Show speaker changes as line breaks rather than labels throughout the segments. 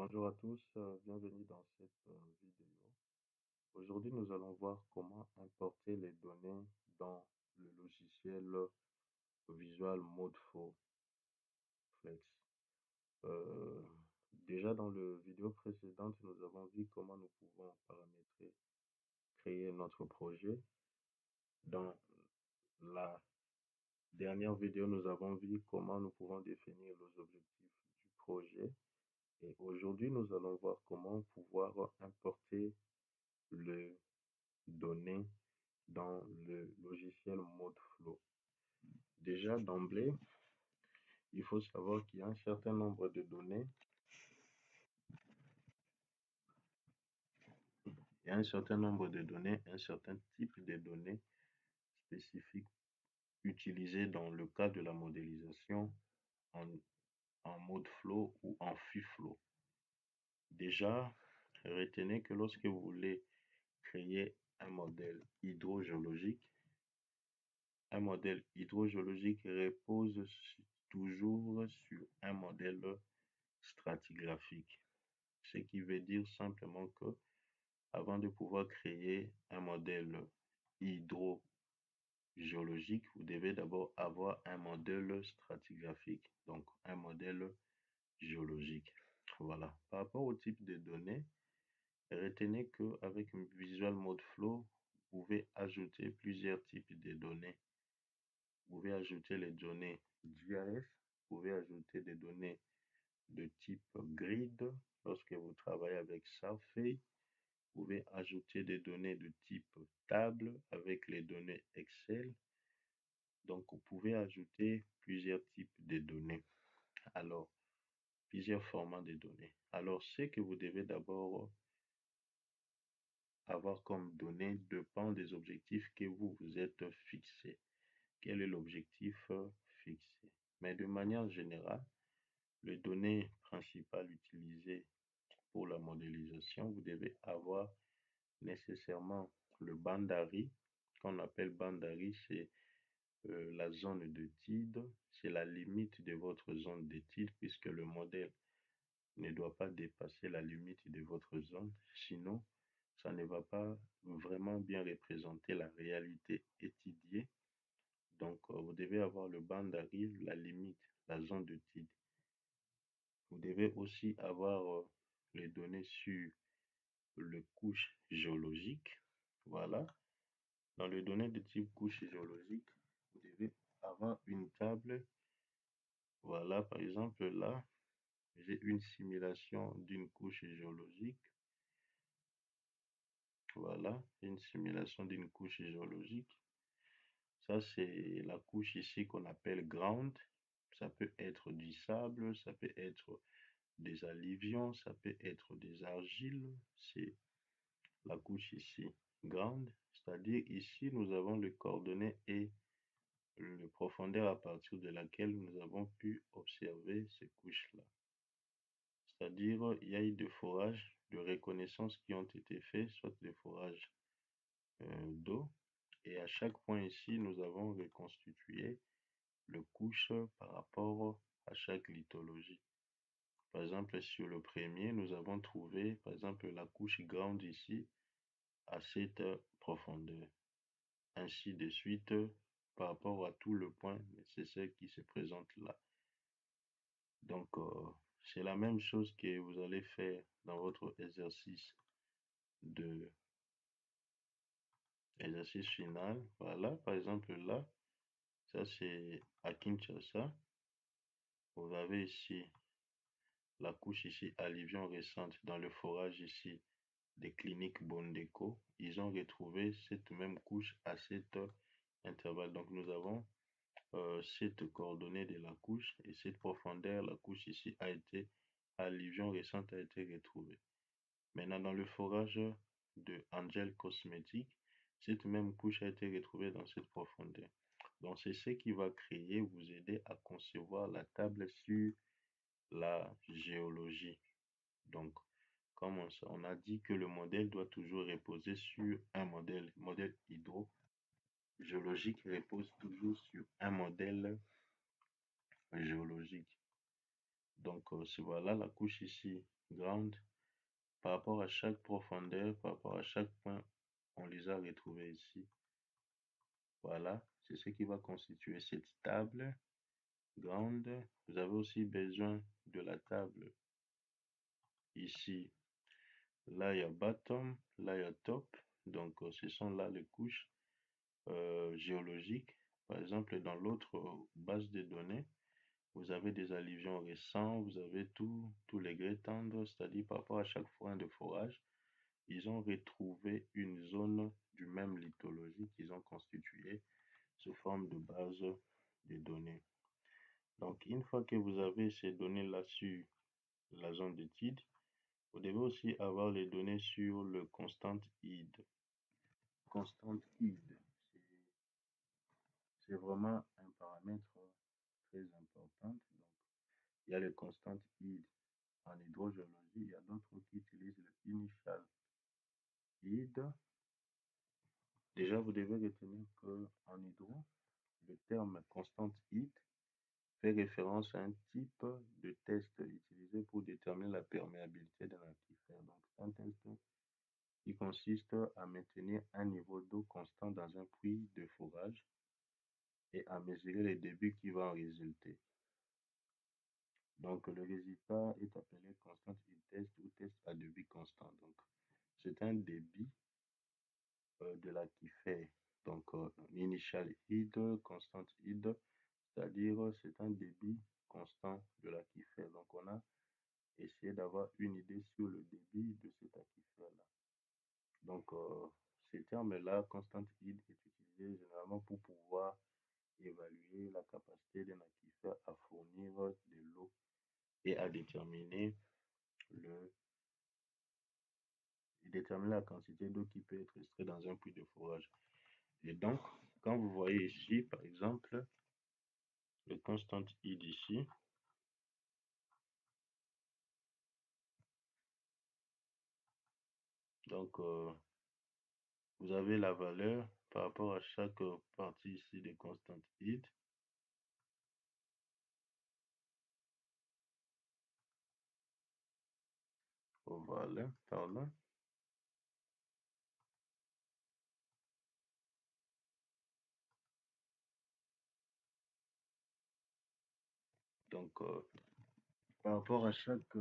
Bonjour à tous, bienvenue dans cette vidéo. Aujourd'hui, nous allons voir comment importer les données dans le logiciel Visual Mode for Flex. Déjà dans la vidéo précédente, nous avons vu comment nous pouvons paramétrer, créer notre projet. Dans la dernière vidéo, nous avons vu comment nous pouvons définir les objectifs du projet. Et aujourd'hui, nous allons voir comment pouvoir importer les données dans le logiciel ModeFlow. Déjà d'emblée, il faut savoir qu'il y a un certain nombre de données, un certain type de données spécifiques utilisées dans le cas de la modélisation en, en mode flow ou en FIFLOW. Déjà, retenez que lorsque vous voulez créer un modèle hydrogéologique repose toujours sur un modèle stratigraphique. Ce qui veut dire simplement que avant de pouvoir créer un modèle hydrogéologique, vous devez d'abord avoir un modèle stratigraphique, donc un modèle géologique. Voilà. Par rapport au type de données, retenez qu'avec Visual Mode Flow, vous pouvez ajouter plusieurs types de données. Vous pouvez ajouter les données GIS, vous pouvez ajouter des données de type grid lorsque vous travaillez avec Survey. Vous pouvez ajouter des données de type table avec les données Excel. Donc, vous pouvez ajouter plusieurs types de données. Alors, plusieurs formats de données. Alors, ce que vous devez d'abord avoir comme données dépend des objectifs que vous vous êtes fixés. Quel est l'objectif fixé? Mais de manière générale, les données principales utilisées pour la modélisation, vous devez avoir nécessairement le boundary, qu'on appelle boundary, c'est la zone de TID, c'est la limite de votre zone de TID puisque le modèle ne doit pas dépasser la limite de votre zone, sinon ça ne va pas vraiment bien représenter la réalité étudiée. Donc vous devez avoir le boundary, la limite, la zone de TID. Vous devez aussi avoir les données sur le couche géologique. Voilà. Dans les données de type couche géologique, vous devez avoir une table. Voilà, par exemple, là, j'ai une simulation d'une couche géologique. Voilà, une simulation d'une couche géologique. Ça, c'est la couche ici qu'on appelle ground. Ça peut être du sable, ça peut être des alluvions, ça peut être des argiles. C'est la couche ici grande, c'est-à-dire ici nous avons les coordonnées et le profondeur à partir de laquelle nous avons pu observer ces couches-là. C'est-à-dire il y a eu des forages de reconnaissance qui ont été faits, soit des forages d'eau, et à chaque point ici nous avons reconstitué le couche par rapport à chaque lithologie. Par exemple, sur le premier, nous avons trouvé, par exemple, la couche grande ici à cette profondeur. Ainsi de suite, par rapport à tout le point nécessaire qui se présente là. Donc, c'est la même chose que vous allez faire dans votre exercice final. Voilà, par exemple là, ça c'est à Kinshasa. Vous avez ici la couche ici alluvion récente dans le forage ici des cliniques Bondeko. Ils ont retrouvé cette même couche à cet intervalle. Donc nous avons cette coordonnée de la couche et cette profondeur, la couche ici a été, alluvion récente a été retrouvée. Maintenant, dans le forage de Angel Cosmétique, cette même couche a été retrouvée dans cette profondeur. Donc, c'est ce qui va créer, vous aider à concevoir la table sur la géologie. Donc, comme on a dit que le modèle doit toujours reposer sur un modèle hydrogéologique repose toujours sur un modèle géologique. Donc, voilà la couche ici ground. Par rapport à chaque profondeur, par rapport à chaque point, on les a retrouvés ici. Voilà, c'est ce qui va constituer cette table grande. Vous avez aussi besoin de la table ici. Là, il y a bottom, là, il y a top. Donc, ce sont là les couches géologiques. Par exemple, dans l'autre base de données, vous avez des alluvions récents, vous avez tous les grès tendres, c'est-à-dire par rapport à chaque foin de forage, ils ont retrouvé une zone du même lithologie qu'ils ont constituée sous forme de base de données. Donc, une fois que vous avez ces données-là sur la zone d'étude, vous devez aussi avoir les données sur le constant id. Constant id, c'est vraiment un paramètre très important. Donc, il y a le constant id en hydrogéologie, il y a d'autres qui utilisent le initial id. Déjà, vous devez retenir qu'en hydro, le terme constant id fait référence à un type de test utilisé pour déterminer la perméabilité d'un aquifère. Donc, c'est un test qui consiste à maintenir un niveau d'eau constant dans un puits de forage et à mesurer les débits qui vont en résulter. Donc, le résultat est appelé constant id test ou test à débit constant. Donc, c'est un débit de l'aquifère. Donc, initial id, constant id, c'est-à-dire c'est un débit constant de l'aquifère. Donc, on a essayé d'avoir une idée sur le débit de cet aquifère-là. Donc, ce terme-là, constant id, est utilisé généralement pour pouvoir évaluer la capacité d'un aquifère à fournir de l'eau et à le, déterminer la quantité d'eau qui peut être extraite dans un puits de forage. Et donc, quand vous voyez ici, par exemple, le constant id ici, donc vous avez la valeur par rapport à chaque partie ici de constant id. Voilà, pardon. Donc, par rapport à chaque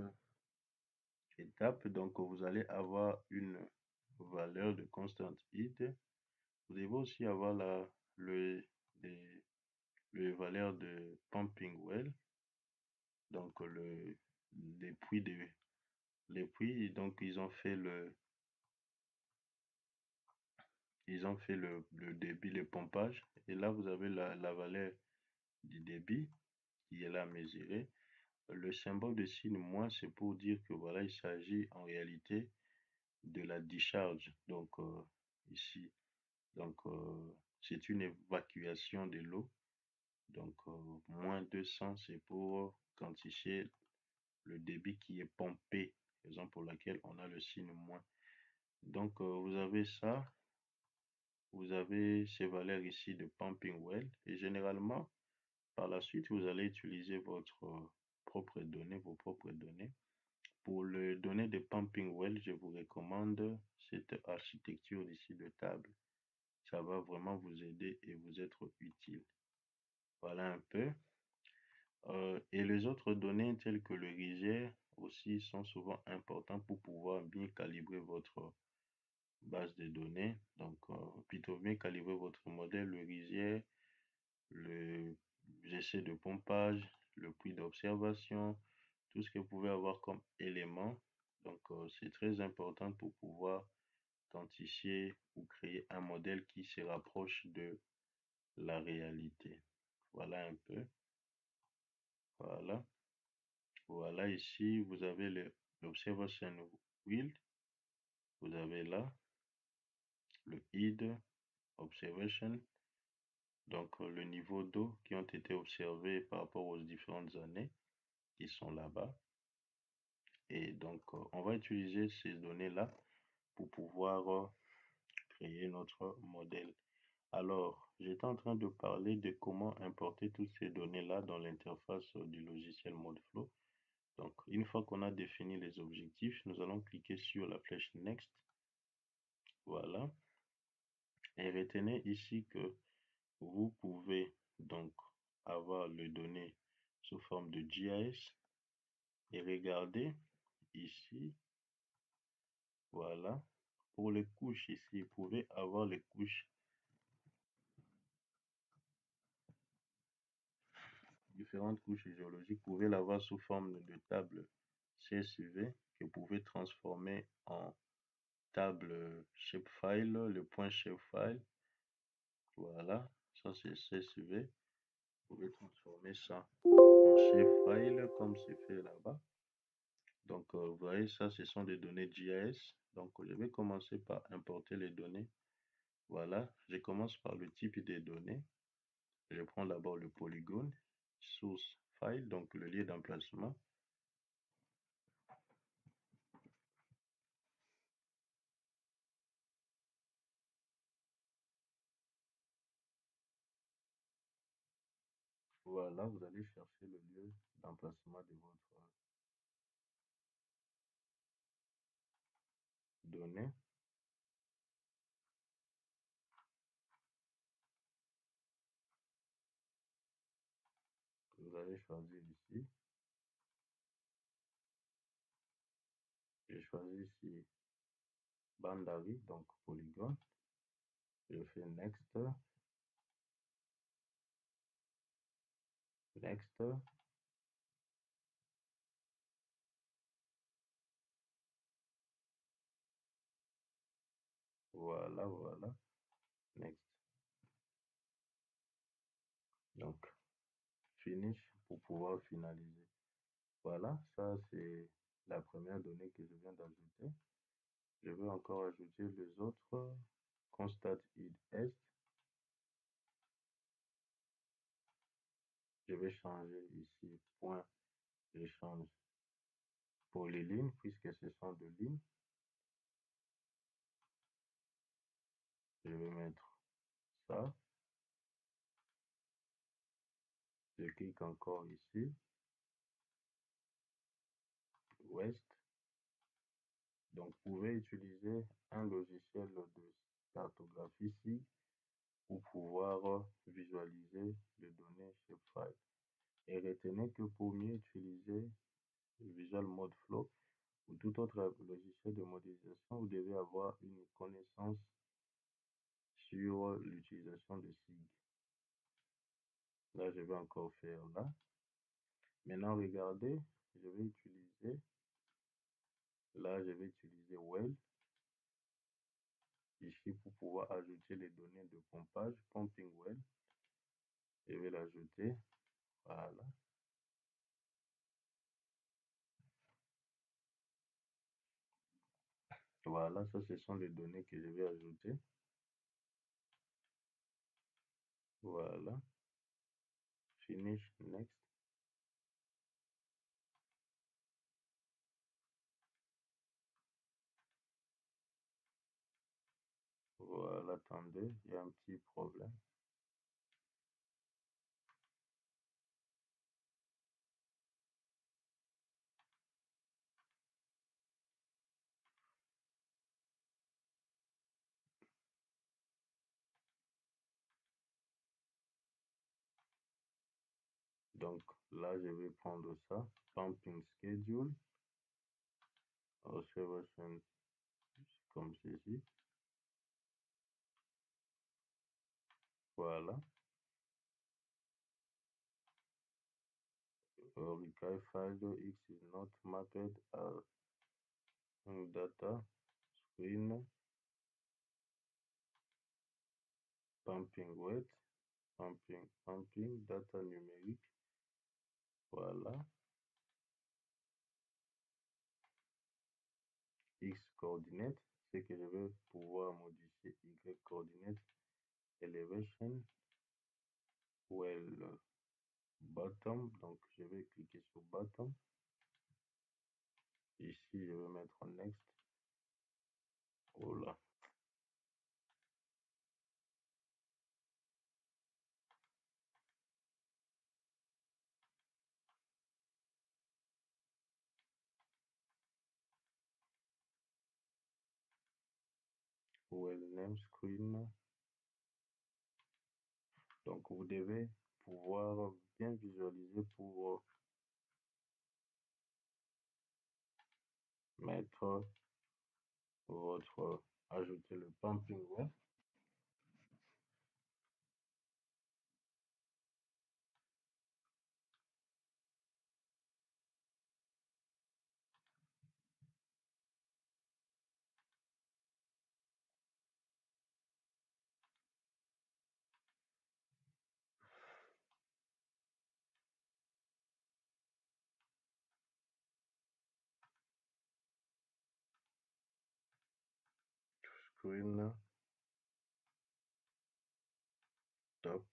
étape, donc vous allez avoir une valeur de constant id. Vous devez aussi avoir les, valeurs de pumping well, donc les puits donc ils ont fait le débit, le pompage, et là vous avez la valeur du débit qui est là mesurée. Le symbole de signe moins, c'est pour dire que voilà, il s'agit en réalité de la discharge. Donc ici, donc c'est une évacuation de l'eau. Donc moins 200, c'est pour quantifier le débit qui est pompé, raison pour laquelle on a le signe moins. Donc vous avez ça, vous avez ces valeurs ici de pumping well, et généralement, par la suite, vous allez utiliser votre propre données, vos propres données. Pour le données de pumping well, je vous recommande cette architecture ici de table. Ça va vraiment vous aider et vous être utile. Voilà un peu. Et les autres données telles que le rizière aussi sont souvent importantes pour pouvoir bien calibrer votre base de données. Donc, plutôt bien calibrer votre modèle, le rizière, le essai de pompage, le puits d'observation, tout ce que vous pouvez avoir comme élément. Donc, c'est très important pour pouvoir quantifier ou créer un modèle qui se rapproche de la réalité. Voilà un peu. Voilà. Voilà, ici, vous avez l'observation wheel. Vous avez là le id observation. Donc, le niveau d'eau qui ont été observés par rapport aux différentes années qui sont là-bas. Et donc, on va utiliser ces données-là pour pouvoir créer notre modèle. Alors, j'étais en train de parler de comment importer toutes ces données-là dans l'interface du logiciel ModeFlow. Donc, une fois qu'on a défini les objectifs, nous allons cliquer sur la flèche Next. Voilà. Et retenez ici que vous pouvez donc avoir les données sous forme de GIS et regardez ici, voilà, pour les couches ici, vous pouvez avoir les couches, différentes couches géologiques, vous pouvez l'avoir sous forme de table CSV que vous pouvez transformer en table shapefile, le point shapefile, voilà, ça c'est CSV, vous pouvez transformer ça en shapefile comme c'est fait là-bas. Donc, vous voyez, ça, ce sont des données GIS. Donc, je vais commencer par importer les données. Voilà, je commence par le type des données. Je prends d'abord le polygone, source file, donc le lieu d'emplacement. Voilà, vous allez chercher le lieu d'emplacement de votre donnée. Vous allez choisir ici. Je choisis ici Bandari, donc polygone. Je fais Next, Next. Voilà, voilà, Next. Donc, Finish pour pouvoir finaliser. Voilà, ça c'est la première donnée que je viens d'ajouter. Je vais encore ajouter les autres. Constat id est. Je vais changer ici point. Je change pour les lignes puisque ce sont deux lignes. Je vais mettre ça. Je clique encore ici. Ouest. Donc, vous pouvez utiliser un logiciel de cartographie ici pour pouvoir visualiser les données shapefile. Et retenez que pour mieux utiliser Visual Mode Flow ou tout autre logiciel de modélisation, vous devez avoir une connaissance sur l'utilisation de SIG. Là, je vais encore faire là. Maintenant, regardez, je vais utiliser, là, je vais utiliser Well ici pour pouvoir ajouter les données de pompage, Pumping Well. Je vais l'ajouter, voilà. Voilà, ça, ce sont les données que je vais ajouter. Voilà. Finish, next. Voilà, attendez, il y a un petit problème. Donc là, je vais prendre ça, pumping schedule, observation comme ceci. Voilà. Require file X is not mapped as data screen, pumping weight, pumping data numérique. Voilà. X coordinate, c'est que je vais pouvoir modifier Y coordinate, elevation, well bottom, donc je vais cliquer sur bottom. Ici, je vais mettre next. Voilà. well name screen. Donc, vous devez pouvoir bien visualiser pour mettre ajouter le pumping well. Screen, top,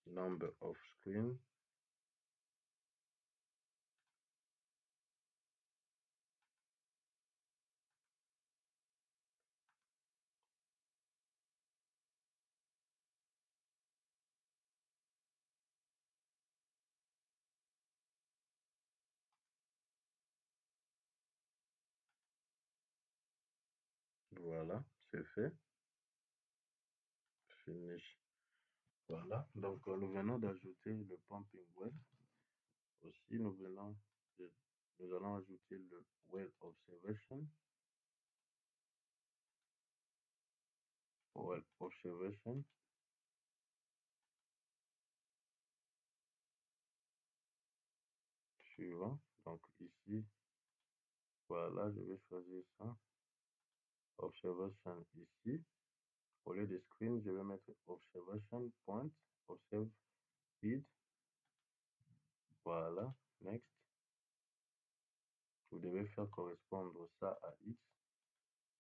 number of screen. Voilà, c'est fait. Finish. Voilà, donc nous venons d'ajouter le pumping well. Aussi, nous allons ajouter le well observation. Well observation. Suivant. Donc ici, voilà, je vais choisir ça. Observation ici. Au lieu de screen, je vais mettre observation point, observe feed. Voilà, next. Vous devez faire correspondre ça à X,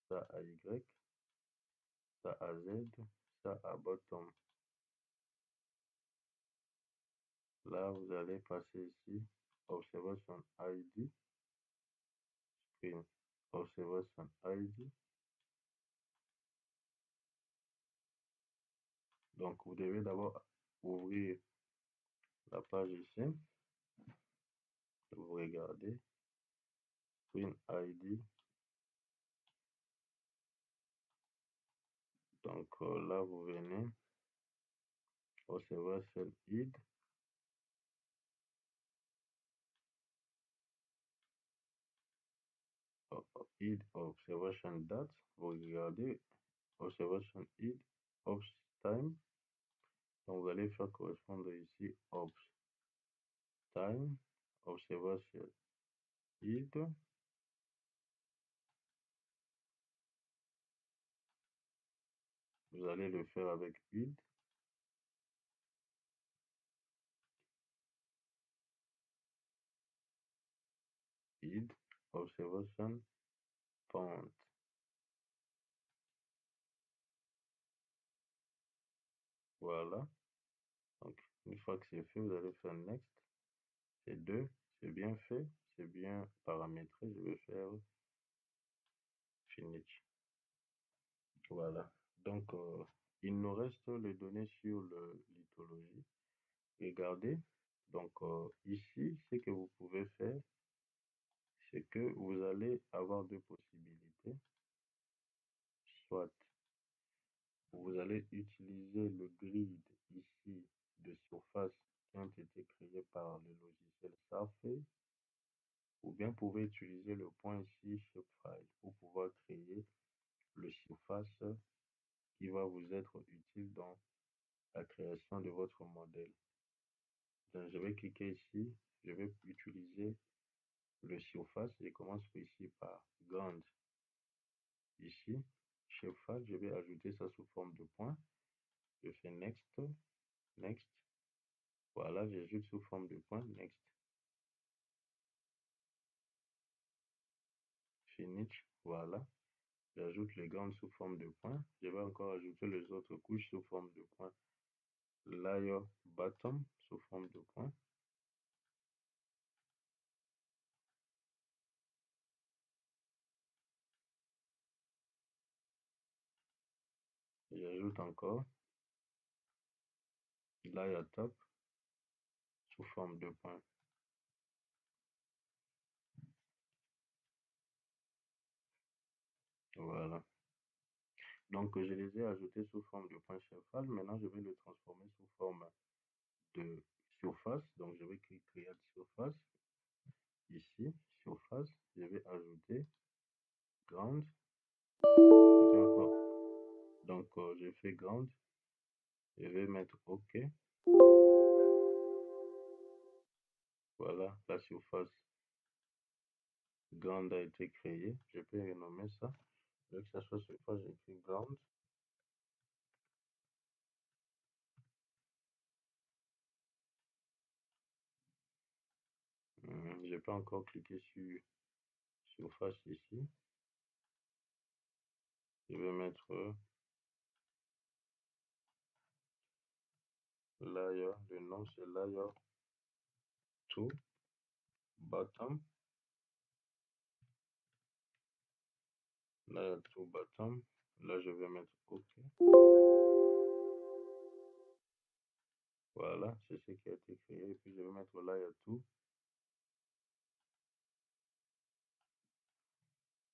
ça à Y, ça à Z, ça à bottom. Là, vous allez passer ici, observation ID, screen, observation ID. Donc, vous devez d'abord ouvrir la page ici. Vous regardez, screen ID. Donc, là, vous venez, observation ID. ID observation date. Vous regardez, observation ID, ops time. Donc, vous allez faire correspondre ici, ops time, observation ID. Vous allez le faire avec ID. ID, observation point. Voilà. Donc, une fois que c'est fait, vous allez faire next. C'est 2, c'est bien fait, c'est bien paramétré. Je vais faire finish. Voilà. Donc, il nous reste les données sur lithologie. Regardez. Donc, ici, ce que vous pouvez faire, c'est que vous allez avoir deux possibilités. Soit vous allez utiliser le grid ici de surface qui ont été créés par le logiciel Surface, ou bien vous pouvez utiliser le point ici Shapefile pour pouvoir créer le surface qui va vous être utile dans la création de votre modèle. Donc, je vais cliquer ici, je vais utiliser le surface. Je commence ici par grande. Ici, Shapefile, je vais ajouter ça sous forme de point. Je fais next, next. Voilà, j'ajoute sous forme de point, next. Finish, voilà. J'ajoute les grandes sous forme de point. Je vais encore ajouter les autres couches sous forme de point. Layer bottom sous forme de point. J'ajoute encore layer top sous forme de point. Donc, je les ai ajoutés sous forme de point chefal. Maintenant, je vais le transformer sous forme de surface. Donc, je vais créer surface. Ici, surface. Je vais ajouter ground. Je vais encore. Donc, je fais ground. Je vais mettre OK. Voilà, la surface ground a été créée. Je peux renommer ça. Je veux que ça soit surface, j'écris ground. Je peux encore cliquer sur surface ici. Je vais mettre layer. Le nom c'est layer to bottom. Layer to bottom. Là, je vais mettre OK. Voilà, c'est ce qui a été créé. Et puis, je vais mettre layer to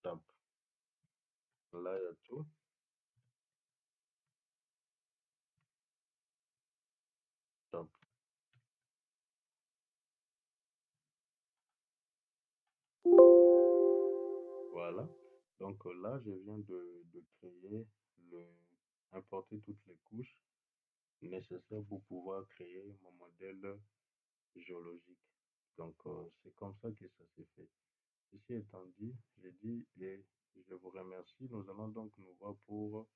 top. Layer to top. Voilà. Donc là, je viens de créer importer toutes les couches nécessaires pour pouvoir créer mon modèle géologique. Donc, c'est comme ça que ça s'est fait. Ceci étant dit, j'ai dit et je vous remercie. Nous allons donc nous voir pour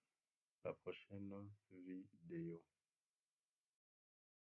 la prochaine vidéo.